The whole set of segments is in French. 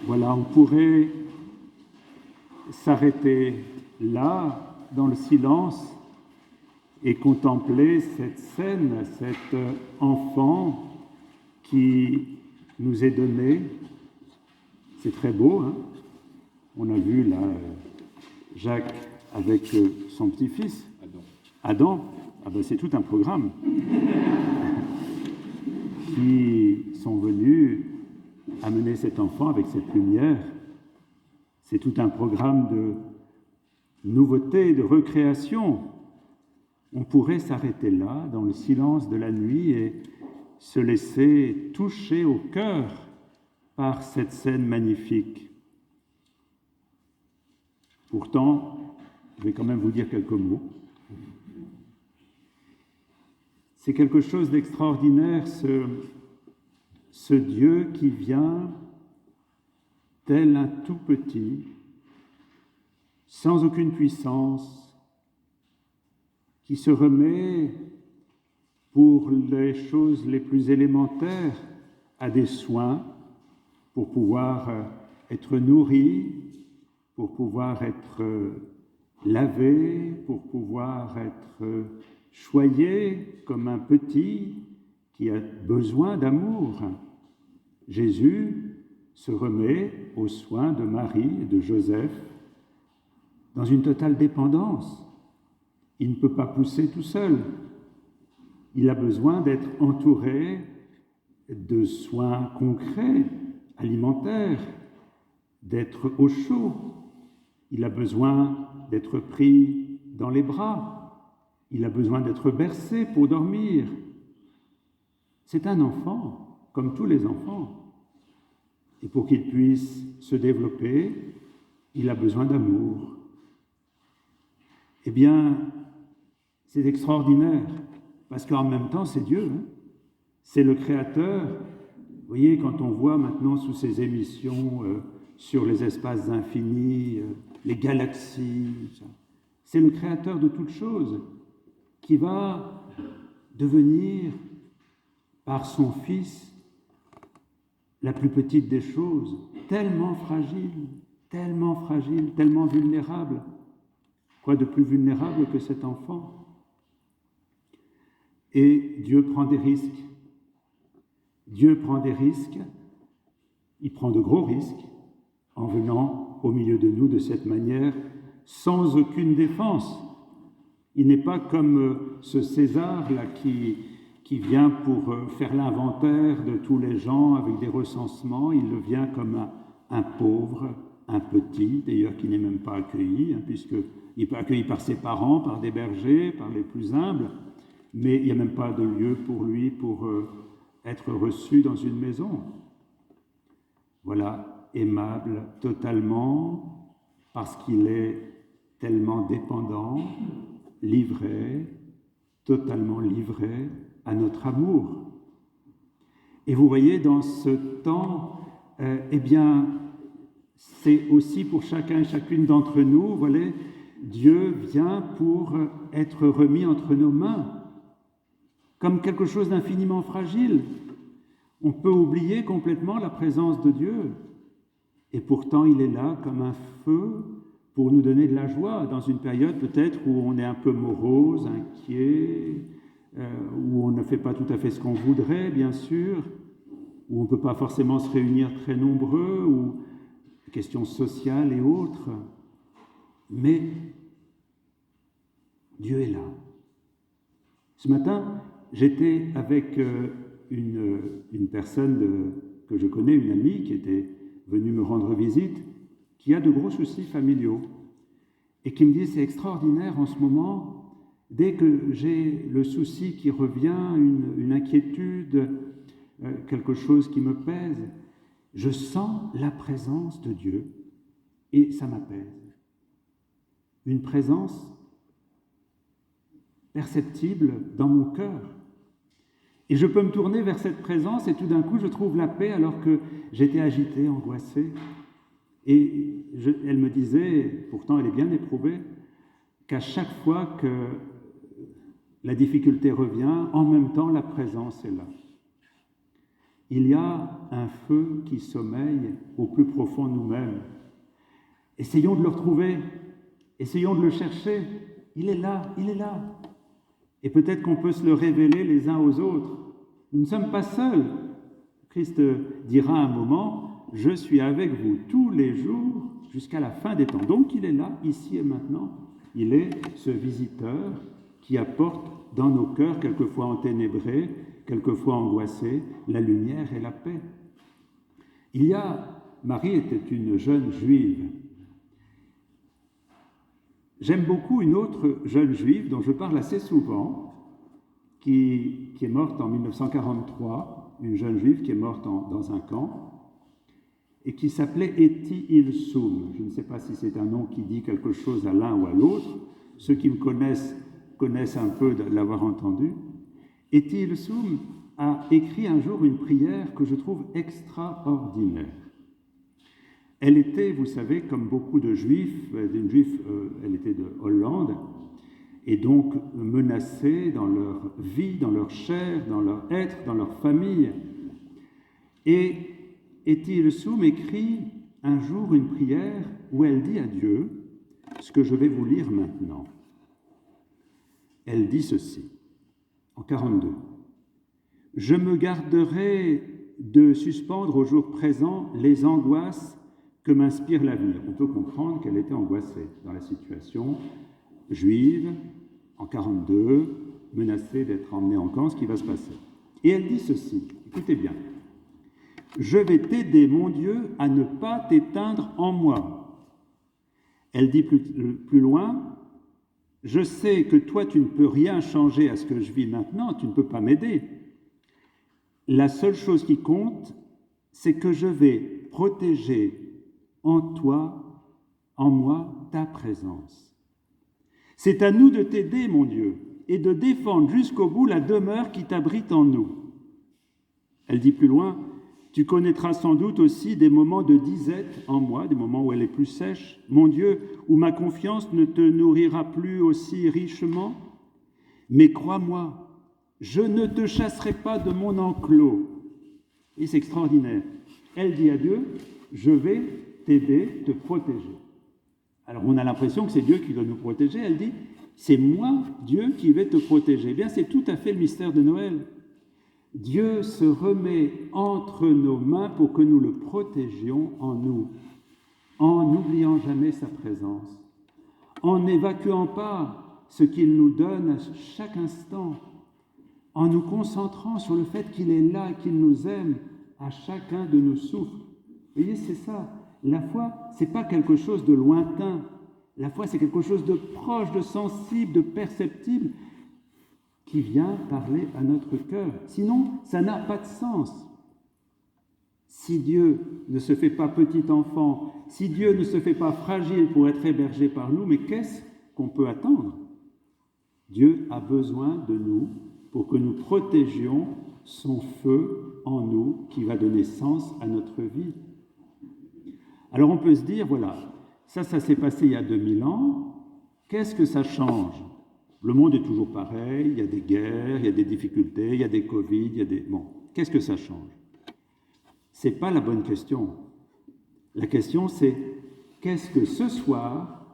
Voilà, on pourrait s'arrêter là, dans le silence, et contempler cette scène, cet enfant qui nous est donné. C'est très beau, hein? On a vu là Jacques avec son petit-fils, Adam. Ah ben, c'est tout un programme qui sont venus amener cet enfant avec cette lumière. C'est tout un programme de nouveauté, de recréation. On pourrait s'arrêter là, dans le silence de la nuit, et se laisser toucher au cœur par cette scène magnifique. Pourtant, je vais quand même vous dire quelques mots. C'est quelque chose d'extraordinaire, ce Dieu qui vient tel un tout petit, sans aucune puissance, qui se remet pour les choses les plus élémentaires à des soins, pour pouvoir être nourri, pour pouvoir être lavé, pour pouvoir être choyé comme un petit qui a besoin d'amour. Jésus se remet aux soins de Marie et de Joseph dans une totale dépendance. Il ne peut pas pousser tout seul. Il a besoin d'être entouré de soins concrets, alimentaires, d'être au chaud. Il a besoin d'être pris dans les bras. Il a besoin d'être bercé pour dormir. C'est un enfant, comme tous les enfants. Et pour qu'il puisse se développer, il a besoin d'amour. Eh bien, c'est extraordinaire, parce qu'en même temps, c'est Dieu, hein. C'est le Créateur. Vous voyez, quand on voit maintenant sous ces émissions sur les espaces infinis, les galaxies, c'est le Créateur de toutes choses qui va devenir, par son Fils, la plus petite des choses, tellement fragile, tellement vulnérable. Quoi de plus vulnérable que cet enfant? Et Dieu prend des risques. Dieu prend des risques, il prend de gros risques en venant au milieu de nous de cette manière, sans aucune défense. Il n'est pas comme ce César-là qui vient pour faire l'inventaire de tous les gens avec des recensements. Il le vient comme un pauvre, un petit, d'ailleurs qui n'est même pas accueilli, hein, puisqu'il peut accueilli par ses parents, par des bergers, par les plus humbles, mais il n'y a même pas de lieu pour lui pour être reçu dans une maison. Voilà, aimable totalement, parce qu'il est tellement dépendant, livré, totalement livré à notre amour. Et vous voyez, dans ce temps, eh bien, c'est aussi pour chacun et chacune d'entre nous, voilà, Dieu vient pour être remis entre nos mains, comme quelque chose d'infiniment fragile. On peut oublier complètement la présence de Dieu, et pourtant il est là comme un feu pour nous donner de la joie dans une période peut-être où on est un peu morose, inquiet, où on ne fait pas tout à fait ce qu'on voudrait, bien sûr, où on ne peut pas forcément se réunir très nombreux, ou questions sociales et autres. Mais Dieu est là. Ce matin, j'étais avec une personne que je connais, une amie qui était venue me rendre visite, qui a de gros soucis familiaux et qui me dit c'est extraordinaire en ce moment, dès que j'ai le souci qui revient, une inquiétude, quelque chose qui me pèse, je sens la présence de Dieu et ça m'apaise. Une présence perceptible dans mon cœur. Et je peux me tourner vers cette présence et tout d'un coup je trouve la paix alors que j'étais agité, angoissé. Et elle me disait, pourtant elle est bien éprouvée, qu'à chaque fois que la difficulté revient, en même temps la présence est là. Il y a un feu qui sommeille au plus profond de nous-mêmes. Essayons de le retrouver, essayons de le chercher. Il est là, il est là. Et peut-être qu'on peut se le révéler les uns aux autres. Nous ne sommes pas seuls. Christ dira à un moment, « Je suis avec vous tous les jours jusqu'à la fin des temps. » Donc il est là, ici et maintenant. Il est ce visiteur qui apporte dans nos cœurs, quelquefois enténébrés, quelquefois angoissés, la lumière et la paix. Marie était une jeune juive. J'aime beaucoup une autre jeune juive dont je parle assez souvent, qui est morte en 1943, une jeune juive qui est morte dans un camp, et qui s'appelait Etty Hillesum. Je ne sais pas si c'est un nom qui dit quelque chose à l'un ou à l'autre. Ceux qui me connaissent un peu de l'avoir entendu. Etty Hillesum a écrit un jour une prière que je trouve extraordinaire. Elle était, vous savez, comme beaucoup de juifs, elle était de Hollande, et donc menacée dans leur vie, dans leur chair, dans leur être, dans leur famille. Et Etty Hillesum écrit un jour une prière où elle dit à Dieu ce que je vais vous lire maintenant. Elle dit ceci, en 42. « Je me garderai de suspendre au jour présent les angoisses que m'inspire l'avenir. » On peut comprendre qu'elle était angoissée dans la situation juive, en 42, menacée d'être emmenée en camp, ce qui va se passer. Et elle dit ceci, écoutez bien. « Je vais t'aider, mon Dieu, à ne pas t'éteindre en moi. » Elle dit plus loin, « Je sais que toi, tu ne peux rien changer à ce que je vis maintenant, tu ne peux pas m'aider. La seule chose qui compte, c'est que je vais protéger en toi, en moi, ta présence. C'est à nous de t'aider, mon Dieu, et de défendre jusqu'au bout la demeure qui t'abrite en nous. » Elle dit plus loin, « Tu connaîtras sans doute aussi des moments de disette en moi, des moments où elle est plus sèche, mon Dieu, où ma confiance ne te nourrira plus aussi richement. Mais crois-moi, je ne te chasserai pas de mon enclos. » Et c'est extraordinaire. Elle dit à Dieu, « Je vais t'aider, te protéger. » Alors on a l'impression que c'est Dieu qui doit nous protéger. Elle dit, « C'est moi, Dieu, qui vais te protéger. » Eh bien, c'est tout à fait le mystère de Noël. Dieu se remet entre nos mains pour que nous le protégions en nous, en n'oubliant jamais sa présence, en n'évacuant pas ce qu'il nous donne à chaque instant, en nous concentrant sur le fait qu'il est là et qu'il nous aime à chacun de nos souffles. Vous voyez, c'est ça. La foi, ce n'est pas quelque chose de lointain. La foi, c'est quelque chose de proche, de sensible, de perceptible, qui vient parler à notre cœur. Sinon, ça n'a pas de sens. Si Dieu ne se fait pas petit enfant, si Dieu ne se fait pas fragile pour être hébergé par nous, mais qu'est-ce qu'on peut attendre? Dieu a besoin de nous pour que nous protégions son feu en nous qui va donner sens à notre vie. Alors on peut se dire, voilà, ça s'est passé il y a 2000 ans, qu'est-ce que ça change? Le monde est toujours pareil, il y a des guerres, il y a des difficultés, il y a des Covid, il y a des... Bon, qu'est-ce que ça change? Ce n'est pas la bonne question. La question, c'est qu'est-ce que ce soir,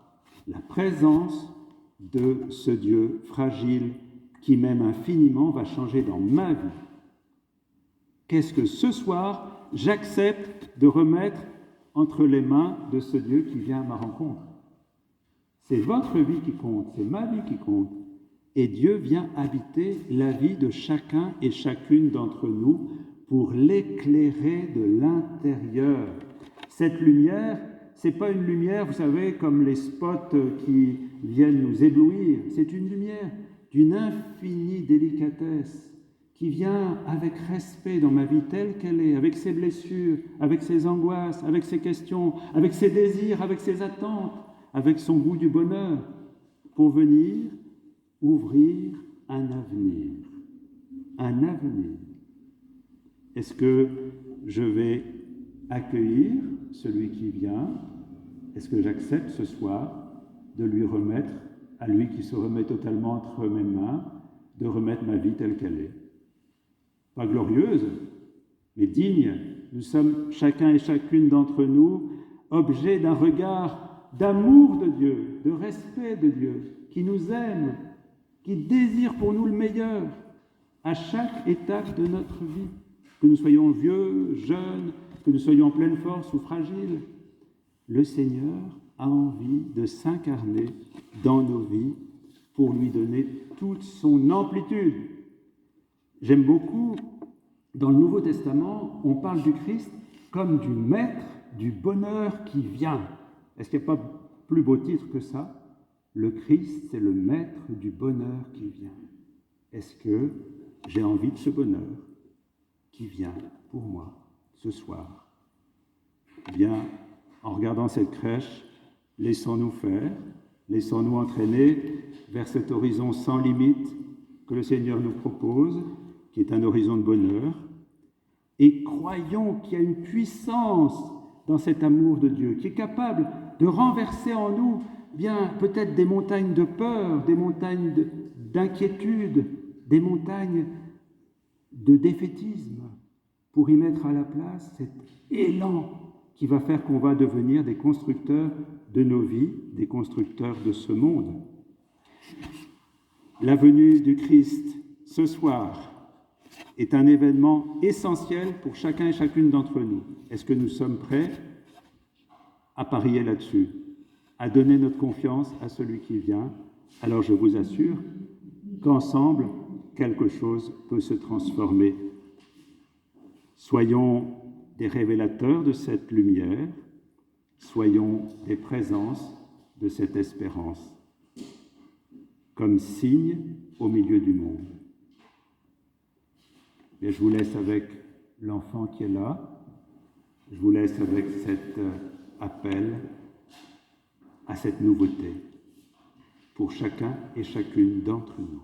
la présence de ce Dieu fragile, qui m'aime infiniment, va changer dans ma vie? Qu'est-ce que ce soir, j'accepte de remettre entre les mains de ce Dieu qui vient à ma rencontre? C'est votre vie qui compte, c'est ma vie qui compte. Et Dieu vient habiter la vie de chacun et chacune d'entre nous pour l'éclairer de l'intérieur. Cette lumière, ce n'est pas une lumière, vous savez, comme les spots qui viennent nous éblouir. C'est une lumière d'une infinie délicatesse qui vient avec respect dans ma vie telle qu'elle est, avec ses blessures, avec ses angoisses, avec ses questions, avec ses désirs, avec ses attentes, avec son goût du bonheur, pour venir ouvrir un avenir. Un avenir. Est-ce que je vais accueillir celui qui vient? Est-ce que j'accepte ce soir de lui remettre, à lui qui se remet totalement entre mes mains, de remettre ma vie telle qu'elle est? Pas glorieuse, mais digne. Nous sommes chacun et chacune d'entre nous objets d'un regard d'amour de Dieu, de respect de Dieu, qui nous aime, qui désire pour nous le meilleur à chaque étape de notre vie, que nous soyons vieux, jeunes, que nous soyons en pleine force ou fragiles. Le Seigneur a envie de s'incarner dans nos vies pour lui donner toute son amplitude. J'aime beaucoup, dans le Nouveau Testament, on parle du Christ comme du maître du bonheur qui vient. Est-ce qu'il n'y a pas plus beau titre que ça? Le Christ, c'est le maître du bonheur qui vient. Est-ce que j'ai envie de ce bonheur qui vient pour moi ce soir? Eh bien, en regardant cette crèche, laissons-nous faire, laissons-nous entraîner vers cet horizon sans limite que le Seigneur nous propose, qui est un horizon de bonheur, et croyons qu'il y a une puissance dans cet amour de Dieu, qui est capable de renverser en nous bien peut-être des montagnes de peur, des montagnes d'inquiétude, des montagnes de défaitisme, pour y mettre à la place cet élan qui va faire qu'on va devenir des constructeurs de nos vies, des constructeurs de ce monde. La venue du Christ ce soir est un événement essentiel pour chacun et chacune d'entre nous. Est-ce que nous sommes prêts à parier là-dessus, à donner notre confiance à celui qui vient? Alors je vous assure qu'ensemble, quelque chose peut se transformer. Soyons des révélateurs de cette lumière, soyons des présences de cette espérance, comme signe au milieu du monde. Et je vous laisse avec l'enfant qui est là, je vous laisse avec cet appel à cette nouveauté pour chacun et chacune d'entre nous.